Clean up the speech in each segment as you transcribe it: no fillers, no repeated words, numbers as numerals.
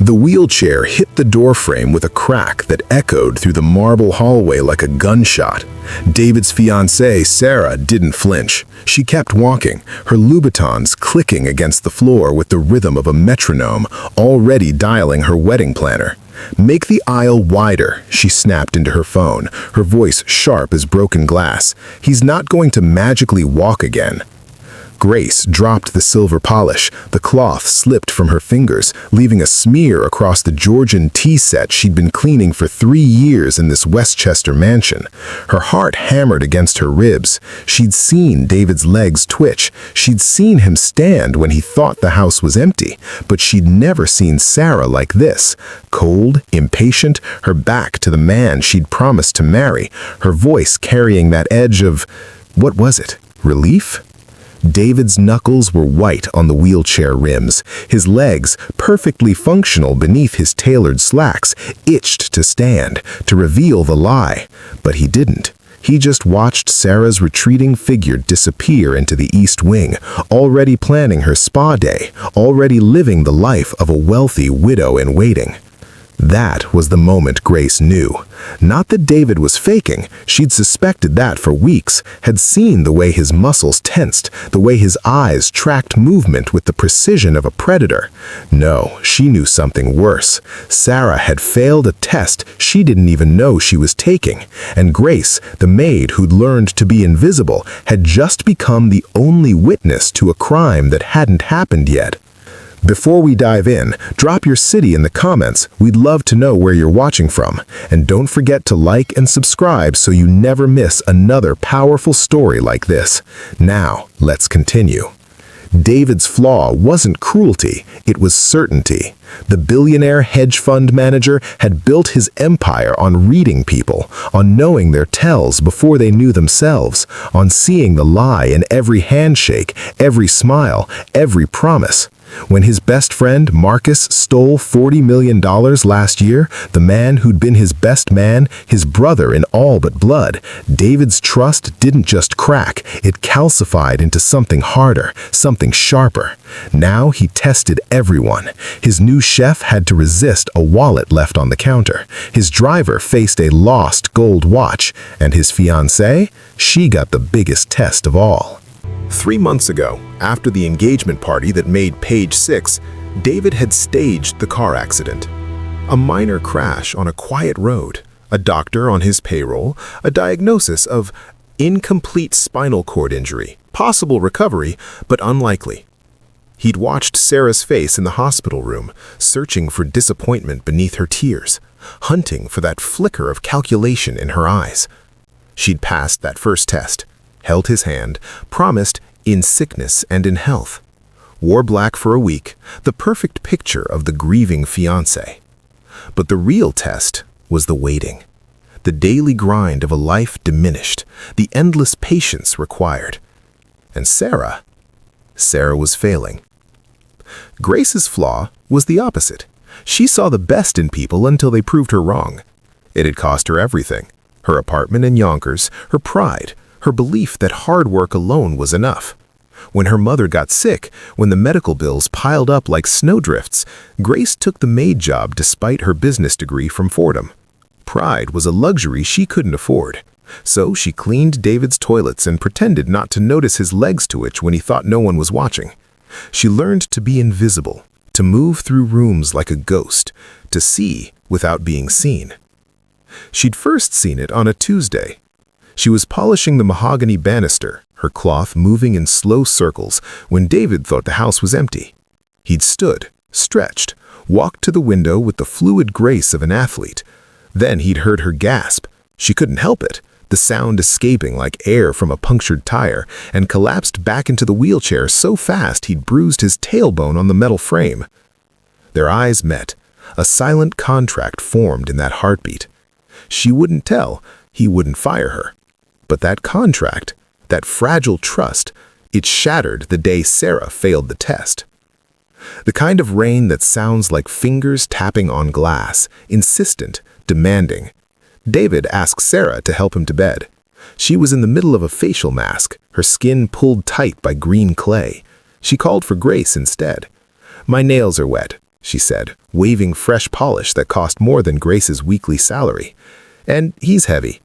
The wheelchair hit the doorframe with a crack that echoed through the marble hallway like a gunshot. David's fiancée, Sarah, didn't flinch. She kept walking, her Louboutins clicking against the floor with the rhythm of a metronome, already dialing her wedding planner. "Make the aisle wider," she snapped into her phone, her voice sharp as broken glass. "He's not going to magically walk again." Grace dropped the silver polish. The cloth slipped from her fingers, leaving a smear across the Georgian tea set she'd been cleaning for 3 years in this Westchester mansion. Her heart hammered against her ribs. She'd seen David's legs twitch. She'd seen him stand when he thought the house was empty. But she'd never seen Sarah like this. Cold, impatient, her back to the man she'd promised to marry, her voice carrying that edge of, what was it, relief? David's knuckles were white on the wheelchair rims. His legs, perfectly functional beneath his tailored slacks, itched to stand, to reveal the lie. But he didn't. He just watched Sarah's retreating figure disappear into the East Wing, already planning her spa day, already living the life of a wealthy widow in waiting. That was the moment Grace knew. Not that David was faking. She'd suspected that for weeks, had seen the way his muscles tensed, the way his eyes tracked movement with the precision of a predator. No, she knew something worse. Sarah had failed a test she didn't even know she was taking, and Grace, the maid who'd learned to be invisible, had just become the only witness to a crime that hadn't happened yet. Before we dive in, drop your city in the comments. We'd love to know where you're watching from. And don't forget to like and subscribe so you never miss another powerful story like this. Now, let's continue. David's flaw wasn't cruelty, it was certainty. The billionaire hedge fund manager had built his empire on reading people, on knowing their tells before they knew themselves, on seeing the lie in every handshake, every smile, every promise. When his best friend, Marcus, stole $40 million last year, the man who'd been his best man, his brother in all but blood, David's trust didn't just crack, it calcified into something harder, something sharper. Now he tested everyone. His new chef had to resist a wallet left on the counter. His driver faced a lost gold watch, and his fiancée, she got the biggest test of all. 3 months ago, after the engagement party that made page 6, David had staged the car accident. A minor crash on a quiet road, a doctor on his payroll, a diagnosis of incomplete spinal cord injury, possible recovery, but unlikely. He'd watched Sarah's face in the hospital room, searching for disappointment beneath her tears, hunting for that flicker of calculation in her eyes. She'd passed that first test, held his hand, promised in sickness and in health. Wore black for a week, the perfect picture of the grieving fiancé. But the real test was the waiting. The daily grind of a life diminished, the endless patience required. And Sarah was failing. Grace's flaw was the opposite. She saw the best in people until they proved her wrong. It had cost her everything: her apartment in Yonkers, her pride, her belief that hard work alone was enough. When her mother got sick, when the medical bills piled up like snowdrifts, Grace took the maid job despite her business degree from Fordham. Pride was a luxury she couldn't afford. So she cleaned David's toilets and pretended not to notice his legs twitch when he thought no one was watching. She learned to be invisible, to move through rooms like a ghost, to see without being seen. She'd first seen it on a Tuesday. She was polishing the mahogany banister, her cloth moving in slow circles, when David thought the house was empty. He'd stood, stretched, walked to the window with the fluid grace of an athlete. Then he'd heard her gasp. She couldn't help it, the sound escaping like air from a punctured tire, and collapsed back into the wheelchair so fast he'd bruised his tailbone on the metal frame. Their eyes met. A silent contract formed in that heartbeat. She wouldn't tell, he wouldn't fire her. But that contract, that fragile trust, it shattered the day Sarah failed the test. The kind of rain that sounds like fingers tapping on glass, insistent, demanding. David asked Sarah to help him to bed. She was in the middle of a facial mask, her skin pulled tight by green clay. She called for Grace instead. "My nails are wet. she said, waving fresh polish that cost more than Grace's weekly salary. And he's heavy.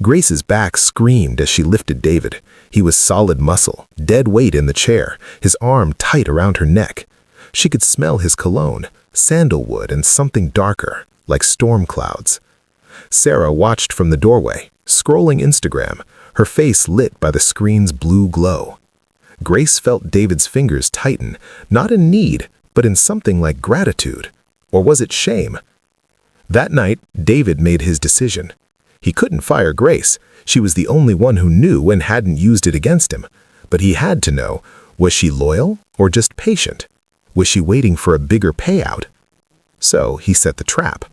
Grace's back screamed as she lifted David. He was solid muscle, dead weight in the chair, his arm tight around her neck. She could smell his cologne, sandalwood and something darker, like storm clouds. Sarah watched from the doorway, scrolling Instagram, her face lit by the screen's blue glow. Grace felt David's fingers tighten, not in need, but in something like gratitude. Or was it shame? That night, David made his decision. He couldn't fire Grace. She was the only one who knew and hadn't used it against him. But he had to know, was she loyal or just patient? Was she waiting for a bigger payout? So he set the trap.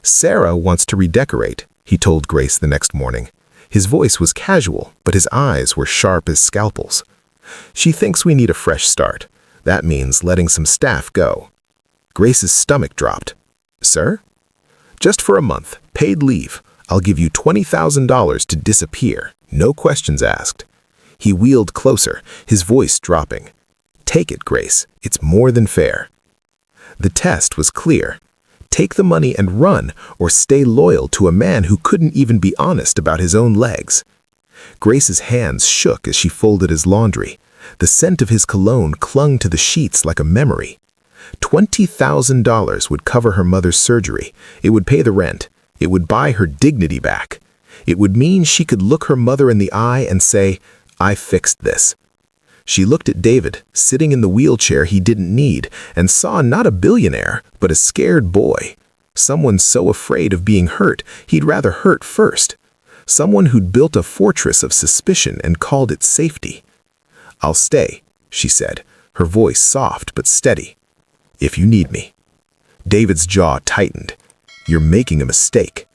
Sarah wants to redecorate, he told Grace the next morning. His voice was casual, but his eyes were sharp as scalpels. She thinks we need a fresh start. That means letting some staff go. Grace's stomach dropped. Sir? Just for a month, paid leave. I'll give you $20,000 to disappear, no questions asked. He wheeled closer, his voice dropping. Take it, Grace. It's more than fair. The test was clear. Take the money and run, or stay loyal to a man who couldn't even be honest about his own legs. Grace's hands shook as she folded his laundry. The scent of his cologne clung to the sheets like a memory. $20,000 would cover her mother's surgery. It would pay the rent. It would buy her dignity back. It would mean she could look her mother in the eye and say, I fixed this. She looked at David, sitting in the wheelchair he didn't need, and saw not a billionaire, but a scared boy. Someone so afraid of being hurt, he'd rather hurt first. Someone who'd built a fortress of suspicion and called it safety. I'll stay, she said, her voice soft but steady. If you need me. David's jaw tightened. You're making a mistake.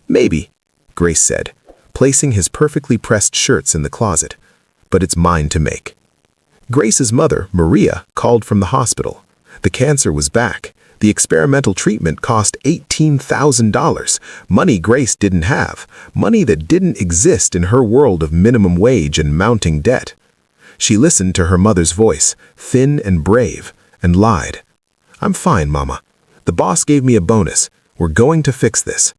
Maybe, Grace said, placing his perfectly pressed shirts in the closet. But it's mine to make. Grace's mother, Maria, called from the hospital. The cancer was back. The experimental treatment cost $18,000, money Grace didn't have, money that didn't exist in her world of minimum wage and mounting debt. She listened to her mother's voice, thin and brave, and lied. I'm fine, Mama. The boss gave me a bonus. We're going to fix this.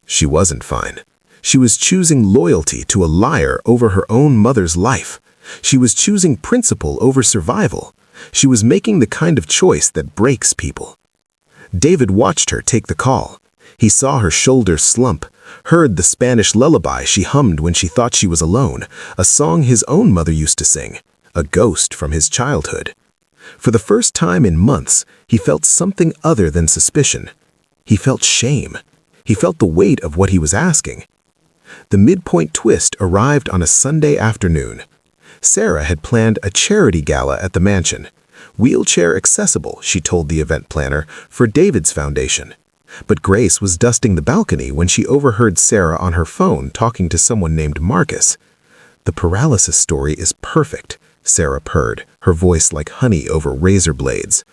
She wasn't fine. She was choosing loyalty to a liar over her own mother's life. She was choosing principle over survival. She was making the kind of choice that breaks people. David watched her take the call. He saw her shoulders slump, heard the Spanish lullaby she hummed when she thought she was alone, a song his own mother used to sing, a ghost from his childhood. For the first time in months, he felt something other than suspicion. He felt shame. He felt the weight of what he was asking. The midpoint twist arrived on a Sunday afternoon. Sarah had planned a charity gala at the mansion. Wheelchair accessible, she told the event planner, for David's foundation. But Grace was dusting the balcony when she overheard Sarah on her phone talking to someone named Marcus. The paralysis story is perfect, Sarah purred, her voice like honey over razor blades.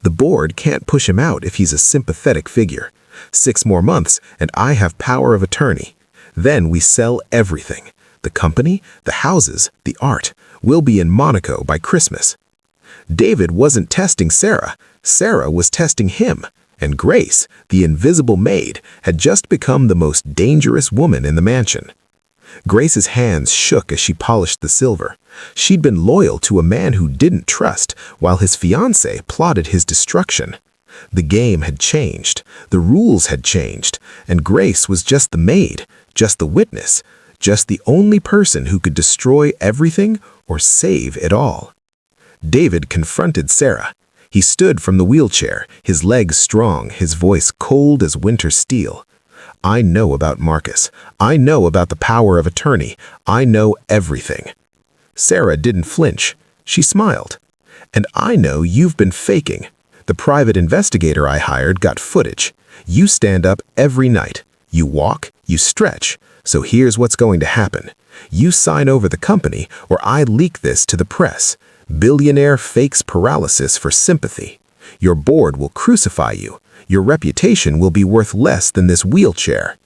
The board can't push him out if he's a sympathetic figure. 6 more months, and I have power of attorney. Then we sell everything. The company, the houses, the art. We'll be in Monaco by Christmas. David wasn't testing Sarah. Sarah was testing him. And Grace, the invisible maid, had just become the most dangerous woman in the mansion. Grace's hands shook as she polished the silver. She'd been loyal to a man who didn't trust, while his fiancé plotted his destruction. The game had changed, the rules had changed, and Grace was just the maid, just the witness, just the only person who could destroy everything or save it all. David confronted Sarah. He stood from the wheelchair, his legs strong, his voice cold as winter steel. I know about Marcus. I know about the power of attorney. I know everything. Sarah didn't flinch. She smiled. And I know you've been faking. The private investigator I hired got footage. You stand up every night. You walk, you stretch. So here's what's going to happen. You sign over the company, or I leak this to the press. Billionaire fakes paralysis for sympathy. Your board will crucify you. Your reputation will be worth less than this wheelchair.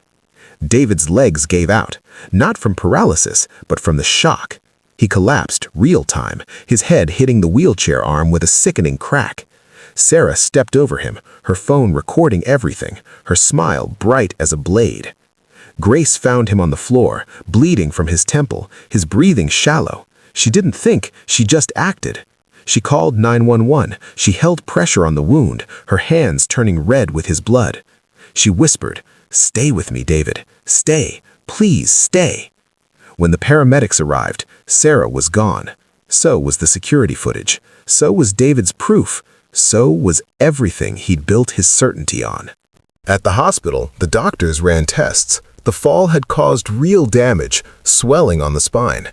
David's legs gave out, not from paralysis, but from the shock. He collapsed real time, his head hitting the wheelchair arm with a sickening crack. Sarah stepped over him, her phone recording everything, her smile bright as a blade. Grace found him on the floor, bleeding from his temple, his breathing shallow. She didn't think, she just acted. She called 911. She held pressure on the wound, her hands turning red with his blood. She whispered, "Stay with me, David. Stay. Please stay." When the paramedics arrived, Sarah was gone. So was the security footage. So was David's proof. So was everything he'd built his certainty on. At the hospital, the doctors ran tests. The fall had caused real damage, swelling on the spine.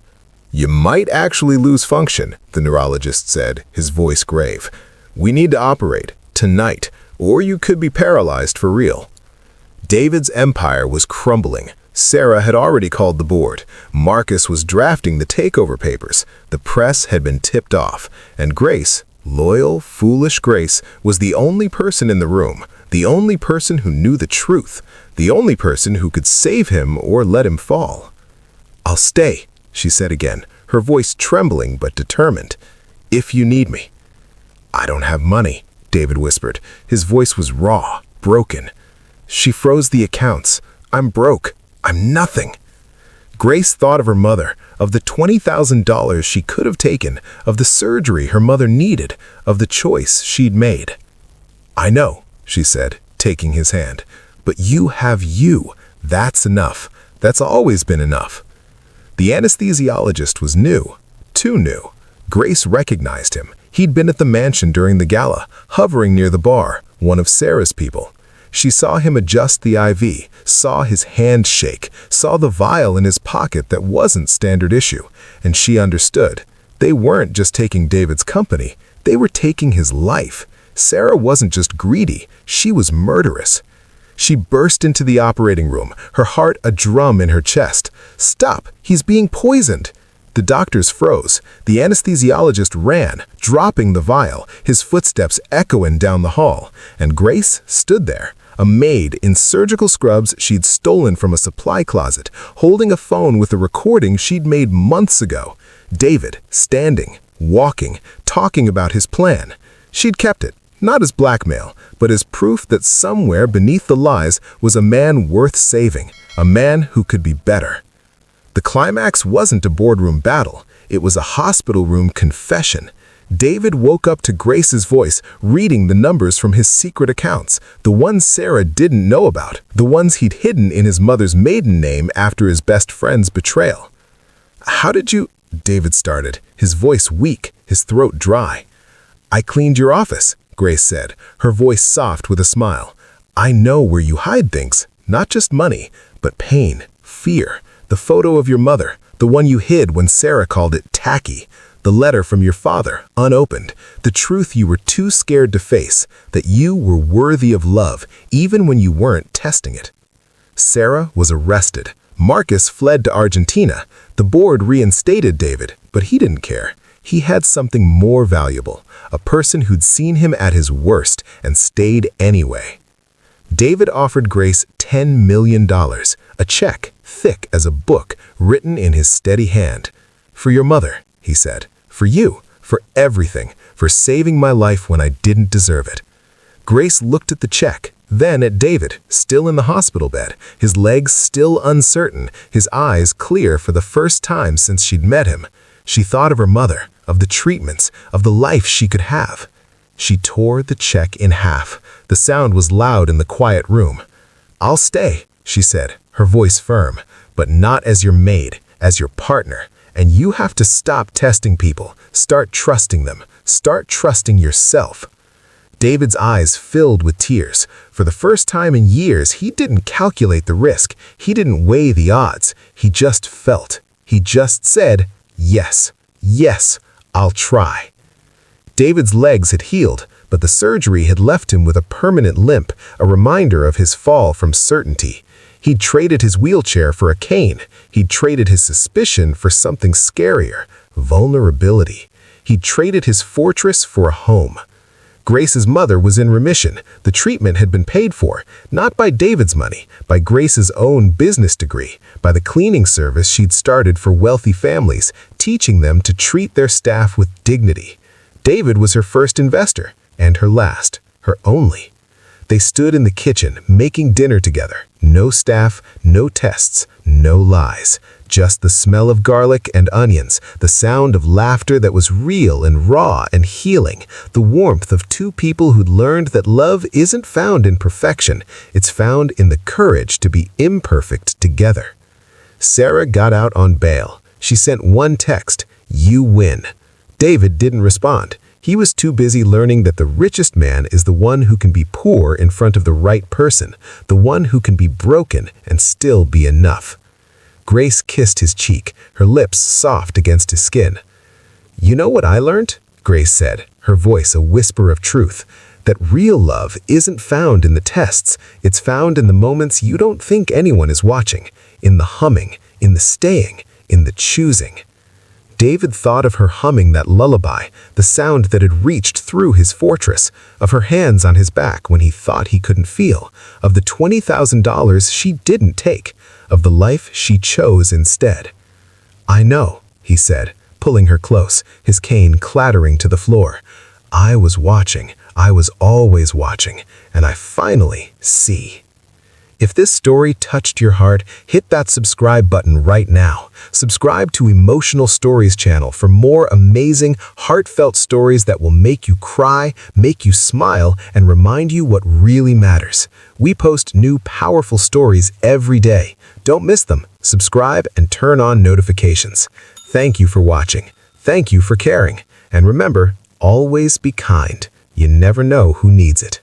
"You might actually lose function," the neurologist said, his voice grave. "We need to operate, tonight, or you could be paralyzed for real." David's empire was crumbling. Sarah had already called the board. Marcus was drafting the takeover papers. The press had been tipped off. And Grace, loyal, foolish Grace, was the only person in the room, the only person who knew the truth, the only person who could save him or let him fall. "I'll stay," she said again, her voice trembling but determined. "If you need me." "I don't have money," David whispered. His voice was raw, broken. She froze the accounts. "I'm broke. I'm nothing." Grace thought of her mother, of the $20,000 she could have taken, of the surgery her mother needed, of the choice she'd made. "I know," she said, taking his hand. "But you have you. That's enough. That's always been enough." The anesthesiologist was new. Too new. Grace recognized him. He'd been at the mansion during the gala, hovering near the bar, one of Sarah's people. She saw him adjust the IV, saw his hand shake, saw the vial in his pocket that wasn't standard issue, and she understood. They weren't just taking David's company, they were taking his life. Sarah wasn't just greedy, she was murderous. She burst into the operating room, her heart a drum in her chest. "Stop! He's being poisoned!" The doctors froze. The anesthesiologist ran, dropping the vial, his footsteps echoing down the hall, and Grace stood there. A maid in surgical scrubs she'd stolen from a supply closet, holding a phone with a recording she'd made months ago. David, standing, walking, talking about his plan. She'd kept it, not as blackmail, but as proof that somewhere beneath the lies was a man worth saving, a man who could be better. The climax wasn't a boardroom battle, it was a hospital room confession. David woke up to Grace's voice, reading the numbers from his secret accounts, the ones Sarah didn't know about, the ones he'd hidden in his mother's maiden name after his best friend's betrayal. "How did you—" David started, his voice weak, his throat dry. "I cleaned your office," Grace said, her voice soft with a smile. "I know where you hide things, not just money, but pain, fear, the photo of your mother, the one you hid when Sarah called it tacky. The letter from your father, unopened, the truth you were too scared to face, that you were worthy of love, even when you weren't testing it." Sarah was arrested. Marcus fled to Argentina. The board reinstated David, but he didn't care. He had something more valuable, a person who'd seen him at his worst and stayed anyway. David offered Grace $10 million, a check, thick as a book, written in his steady hand. "For your mother," he said. "For you, for everything, for saving my life when I didn't deserve it." Grace looked at the check, then at David, still in the hospital bed, his legs still uncertain, his eyes clear for the first time since she'd met him. She thought of her mother, of the treatments, of the life she could have. She tore the check in half. The sound was loud in the quiet room. "I'll stay," she said, her voice firm, "but not as your maid, as your partner. And you have to stop testing people, start trusting them, start trusting yourself." David's eyes filled with tears. For the first time in years, he didn't calculate the risk. He didn't weigh the odds. He just felt. He just said, "Yes, yes, I'll try." David's legs had healed, but the surgery had left him with a permanent limp, a reminder of his fall from certainty. He'd traded his wheelchair for a cane. He'd traded his suspicion for something scarier, vulnerability. He'd traded his fortress for a home. Grace's mother was in remission. The treatment had been paid for, not by David's money, by Grace's own business degree, by the cleaning service she'd started for wealthy families, teaching them to treat their staff with dignity. David was her first investor. and her last, her only. They stood in the kitchen, making dinner together. No staff, no tests, no lies. Just the smell of garlic and onions, the sound of laughter that was real and raw and healing, the warmth of two people who'd learned that love isn't found in perfection, it's found in the courage to be imperfect together. Sarah got out on bail. She sent one text, "You win." David didn't respond. He was too busy learning that the richest man is the one who can be poor in front of the right person, the one who can be broken and still be enough. Grace kissed his cheek, her lips soft against his skin. "You know what I learned?" Grace said, her voice a whisper of truth. That real love isn't found in the tests, it's found in the moments you don't think anyone is watching, in the humming, in the staying, in the choosing. David thought of her humming that lullaby, the sound that had reached through his fortress, of her hands on his back when he thought he couldn't feel, of the $20,000 she didn't take, of the life she chose instead. "I know," he said, pulling her close, his cane clattering to the floor. "I was watching, I was always watching, and I finally see." If this story touched your heart, hit that subscribe button right now. Subscribe to Emotional Stories channel for more amazing, heartfelt stories that will make you cry, make you smile, and remind you what really matters. We post new powerful stories every day. Don't miss them. Subscribe and turn on notifications. Thank you for watching. Thank you for caring. And remember, always be kind. You never know who needs it.